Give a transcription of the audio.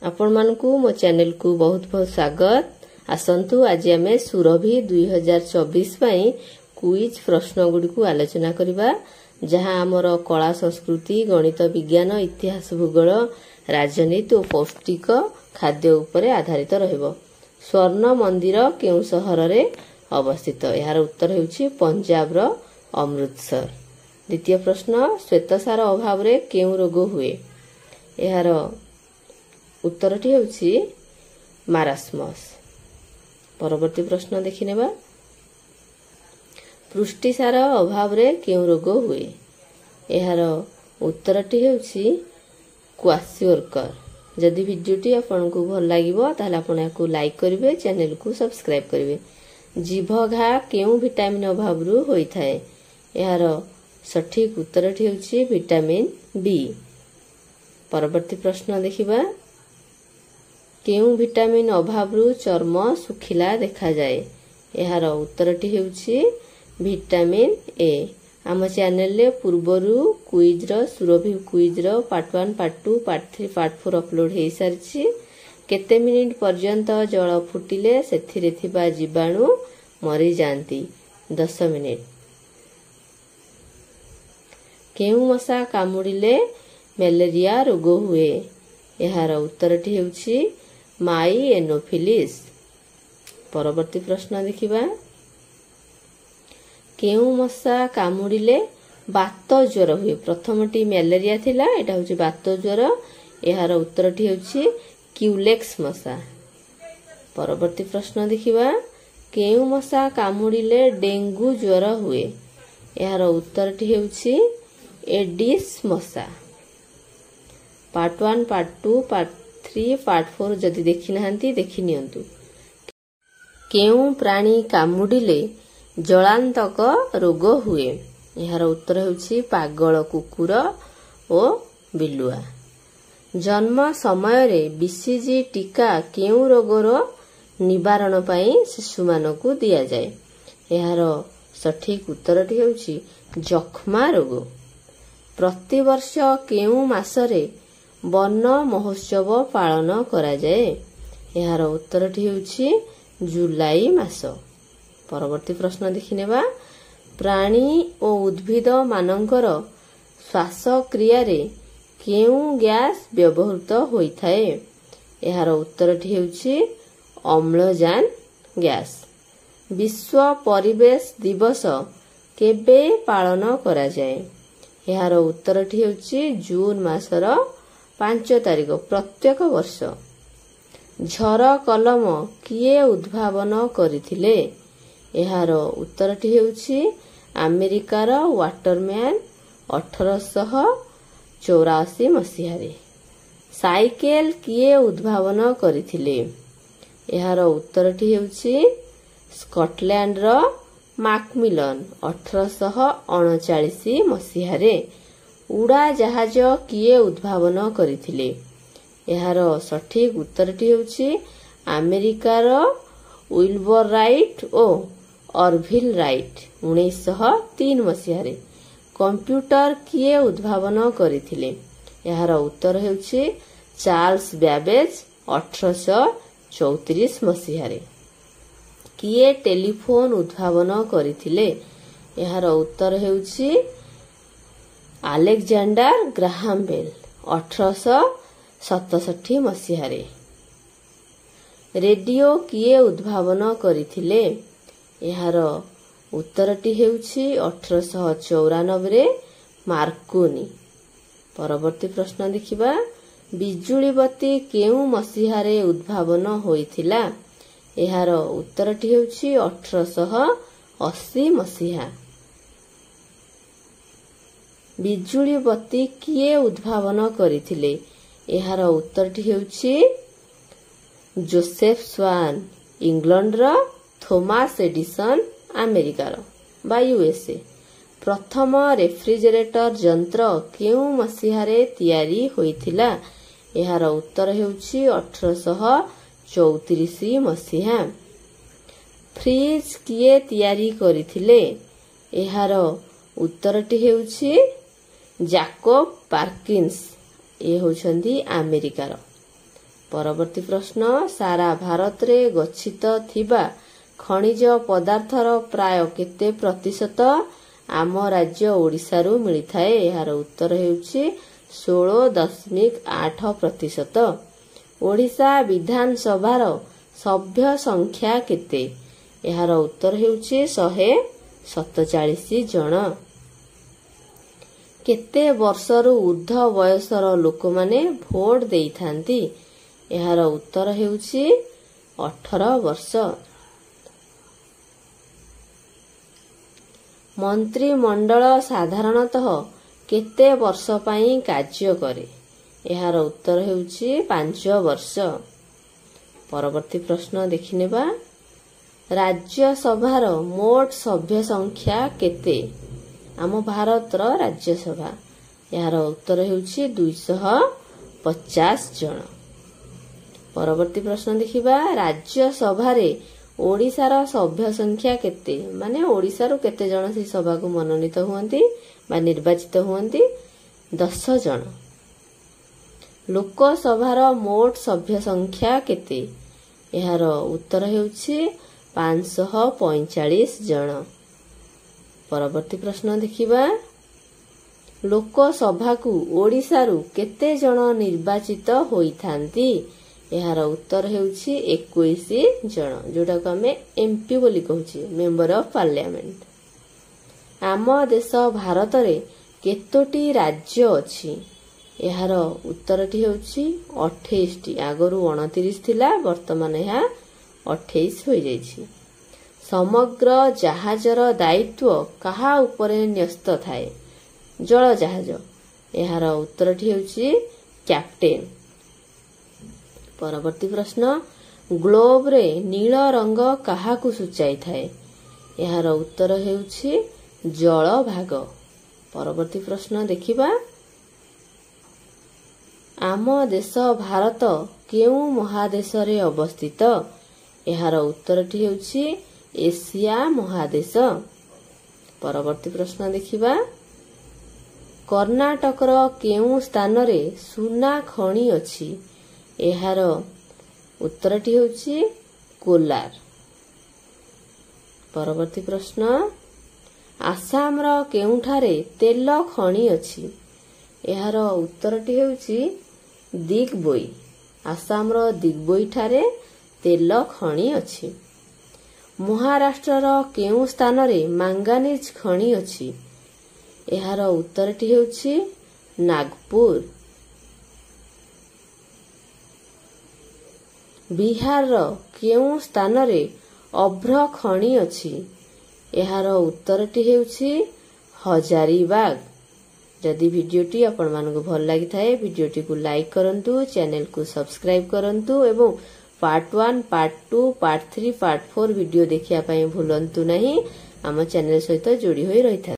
आपण मानकु मो चैनल को बहुत बहुत स्वागत। आसंतु आज आमे सुरभि 2024 पई क्विज प्रश्न गुडी को आलोचना करबा, जहां हमर कला संस्कृति, गणित विज्ञान, इतिहास भूगोल, राजनीति और पौष्टिक खाद्य उपरे आधारित रहइबो। स्वर्ण मंदिर केउ शहर रे अवस्थित? यार उत्तर हेउछि पंजाब रो अमृतसर। द्वितीय प्रश्न, श्वेतसार अभाव रे केउ रोग हुए? यार उत्तरटी हेउछि मारास्मस। परवर्ती प्रश्न देखिनेबा, पुष्टिसार अभाव रे केउ रोग हुए? यार उत्तरटी हेउछि क्वाशियोरकर। जदि भिडियोटी आपनको भल लागिबो ताले आपण याकू लाइक करिवे, चैनल को सब्सक्राइब करिवे। जीभ घा केउ विटामिन अभाव रु होई थाए? यार सठिक उत्तरटी हेउछि विटामिन बी। परवर्ती प्रश्न देखिबा, केउ विटामिन अभाव रु चर्म सुखिला देखा जाए? यार उत्तरटी हेउछि विटामिन ए। आम चैनल रे पूर्वरु क्विज रो सुरभि क्विज रो part 1, part 2, part 3, part 4 upload हेई सारिछि। केते मिनिट पर्यंत जल फुटिले सेथिरे थिबा जीवाणु मरि जांती? 10 मिनिट। केउ मशा कामुडिले मलेरिया रोग हुए? यार उत्तरटी हेउछि माई एनोफिलिस। परवर्ती प्रश्न देखिबा, केउ मशा कामुडिले बात ज्वर हुए? प्रथमटी मलेरिया थिला, एटा होछि बात ज्वर। यार उत्तरटी हेउछि क्यूलेक्स मशा। परवर्ती प्रश्न देखिबा, केउ मशा कामुडिले डेंगू ज्वर हुए? यार उत्तरटी हेउछि एडिस मशा। पार्ट 1, पार्ट 2, पार्ट 3, पार्ट 4 जदि देखि नाहंती देखि नियंतु। केउ प्राणी कामुडिले जलांतक रोग हुए? यार उत्तर हेउछि पागल कुकुर ओ बिलुआ। जन्म समय रे बीसीजी टीका केउ रोगर निवारण पई शिशु मानकु दिया जाए? यार सठिक उत्तरटी हेउछि जखमा रोग। प्रतिवर्ष केउ मासरे वन महोत्सव पालन करा जाए? यार उत्तरटी हेउछि जुलाई मास। परवर्ती प्रश्न देखिनेबा, प्राणी और उद्भिद मानकर श्वासक्रिया रे केउ गैस व्यवहृत होइथाए? यार उत्तरटी हेउछि अम्लजान गैस। विश्व परिवेश दिवस केबे पालन करा जाए? यार उत्तरटी हेउछि जून मासर 5 तारिख प्रत्येक वर्ष। झर कलम किए उद्भावन करिथिले? यार उत्तरटी हेउछि अमेरिकार वाटरमैन 1884 मसीह रे। साइकेल किए उद्भावन करिथिले? यार उत्तरटी हेउछि स्कॉटलैंड रो मैकमिलन 1839 मसीह रे। उड़ा जहाज किए उद्भावन करिथिले? यार सठिक उत्तरटी हेउछि अमेरिकार विल्बर राइट ओ ऑरविल राइट 1903 मसीह रे। कंप्यूटर किए उद्भावन करिथिले? यार उत्तर हेउछि चार्ल्स बैबेज 1834 मसीह रे। किए टेलीफोन उद्भावन करिथिले? यार उत्तर हेउछि अलेक्जेंडर ग्राहम बेल 1867 मसीह रे। रेडियो किए उद्भावन करिथिले? यार उत्तरटी हेउछि 1894 रे मार्कोनी। परवर्ती प्रश्न देखिबा, बिजुली बत्ती केउ मसीह रे उद्भावन होइथिला? यार उत्तरटी हेउछि 1880 मसीहा। बिजुली बत्ती किए उद्भावन करिथिले? यार उत्तरटी हेउछि जोसेफ स्वान इंग्लैंड रो, थॉमस एडिसन अमेरिकार बा यूएसए। प्रथम रेफ्रिजरेटर यंत्र केउ मसीह रे तयारी होइथिला? यार उत्तर हेउछि 1834 मसीहा। फ्रिज किए तयारी करिथिले? यार उत्तरटी हेउछि जाकोब पार्किन्स। ये होछंदी अमेरिकार। ପରବର୍ତ୍ତୀ ପ୍ରଶ୍ନ ସାରା ଭାରତରେ ଗଚ୍ଛିତ ଥିବା ଖଣିଜ ପଦାର୍ଥର ପ୍ରାୟ କେତେ ପ୍ରତିଶତ ଆମ ରାଜ୍ୟ ଓଡ଼ିଶାରୁ ମିଳିଥାଏ? ଏହାର ଉତ୍ତର ହେଉଛି 16.8%। ଓଡ଼ିଶା ବିଧାନସଭାର ସଭ୍ୟ ସଂଖ୍ୟା କେତେ? ଏହାର ଉତ୍ତର ହେଉଛି 147 ଜଣ। କେତେ ବର୍ଷରୁ ଉର୍ଦ୍ଧ୍ୱ ବୟସର ଲୋକମାନେ ଭୋଟ ଦେଇଥାନ୍ତି? ଏହାର ଉତ୍ତର ହେଉଛି 18 ବର୍ଷ। ମନ୍ତ୍ରିମଣ୍ଡଳ ସାଧାରଣତଃ କେତେ ବର୍ଷ ପାଇଁ କାର୍ଯ୍ୟ କରେ? ଏହାର ଉତ୍ତର ହେଉଛି 5 ବର୍ଷ। ପରବର୍ତ୍ତୀ ପ୍ରଶ୍ନ ଦେଖିନେବା। ରାଜ୍ୟସଭାର ମୋଟ ସଭ୍ୟ ସଂଖ୍ୟା କେତେ? ଆମ ଭାରତର ରାଜ୍ୟସଭା। ଏହାର ଉତ୍ତର ହେଉଛି 250 ଜଣ। ପରବର୍ତ୍ତୀ ପ୍ରଶ୍ନ ଦେଖିବା। ରାଜ୍ୟସଭାରେ ଓଡ଼ିଶାର ସଭ୍ୟ ସଂଖ୍ୟା କେତେ? ମାନେ ଓଡ଼ିଶାରୁ କେତେ ଜଣ ସେହି ସଭାକୁ ମନୋନୀତ ହୁଅନ୍ତି ବା ନିର୍ବାଚିତ ହୁଅନ୍ତି? 10 ଜଣ। ଲୋକସଭାର ମୋଟ ସଭ୍ୟ ସଂଖ୍ୟା କେତେ? ଏହାର ଉତ୍ତର ହେଉଛି 545 ଜଣ। ପରବର୍ତ୍ତୀ ପ୍ରଶ୍ନ ଦେଖିବା। ଲୋକସଭାକୁ ଓଡ଼ିଶାରୁ କେତେ ଜଣ ନିର୍ବାଚିତ ହୋଇଥାନ୍ତି? ଏହାର ଉତ୍ତର ହେଉଛି 21 ଜଣ, ଯୋଉଟାକୁ ଆମେ MP ବୋଲି କହୁଛେ, ମେମ୍ବର ଅଫ୍ ପାର୍ଲିଆମେଣ୍ଟ। ଆମ ଦେଶ ଭାରତରେ କେତୋଟି ରାଜ୍ୟ ଅଛି? ଏହାର ଉତ୍ତରଟି ହେଉଛି 28ଟି। ଆଗରୁ 29 ଥିଲା, ବର୍ତ୍ତମାନ ଏହା 28 ହୋଇଯାଇଛି। ସମଗ୍ର ଜାହାଜର ଦାୟିତ୍ୱ କାହା ଉପରେ ନ୍ୟସ୍ତ ଥାଏ? ଜଳ ଜାହାଜ। ଏହାର ଉତ୍ତରଟି ହେଉଛି କ୍ୟାପ୍ଟେନ୍। ପରବର୍ତ୍ତୀ ପ୍ରଶ୍ନ। ଗ୍ଲୋବରେ ନୀଳ ରଙ୍ଗ କାହାକୁ ସୂଚାଇଥାଏ? ଏହାର ଉତ୍ତର ହେଉଛି ଜଳଭାଗ। ପରବର୍ତ୍ତୀ ପ୍ରଶ୍ନ ଦେଖିବା। ଆମ ଦେଶ ଭାରତ କେଉଁ ମହାଦେଶରେ ଅବସ୍ଥିତ? ଏହାର ଉତ୍ତରଟି ହେଉଛି ଏସିଆ ମହାଦେଶ। ପରବର୍ତ୍ତୀ ପ୍ରଶ୍ନ ଦେଖିବା। କର୍ଣ୍ଣାଟକର କେଉଁ ସ୍ଥାନରେ ସୁନା ଖଣି ଅଛି? ଏହାର ଉତ୍ତରଟି ହେଉଛି କୋଲାର। ପରବର୍ତ୍ତୀ ପ୍ରଶ୍ନ। ଆସାମର କେଉଁଠାରେ ତେଲ ଖଣି ଅଛି? ଏହାର ଉତ୍ତରଟି ହେଉଛି ଦିଗ୍ବୋଇ। ଆସାମର ଦିଗ୍ବୋଇଠାରେ ତେଲ ଖଣି ଅଛି। ମହାରାଷ୍ଟ୍ରର କେଉଁ ସ୍ଥାନରେ ମାଙ୍ଗାନିଜ ଖଣି ଅଛି? ଏହାର ଉତ୍ତରଟି ହେଉଛି ନାଗପୁର। ବିହାରର କେଉଁ ସ୍ଥାନରେ ଅଭ୍ର ଖଣି ଅଛି? ଏହାର ଉତ୍ତରଟି ହେଉଛି ହଜାରିବାଗ। ଯଦି ଭିଡିଓଟି ଆପଣମାନଙ୍କୁ ଭଲ ଲାଗିଥାଏ ଭିଡିଓଟିକୁ ଲାଇକ୍ କରନ୍ତୁ, ଚ୍ୟାନେଲକୁ ସବସ୍କ୍ରାଇବ୍ କରନ୍ତୁ ଏବଂ part 1, part 2, part 3, part 4 video ଦେଖିବା ପାଇଁ ଭୁଲନ୍ତୁ ନାହିଁ। ଆମ ଚ୍ୟାନେଲ ସହିତ ଯୋଡ଼ି ହୋଇ ରହିଥାନ୍ତୁ।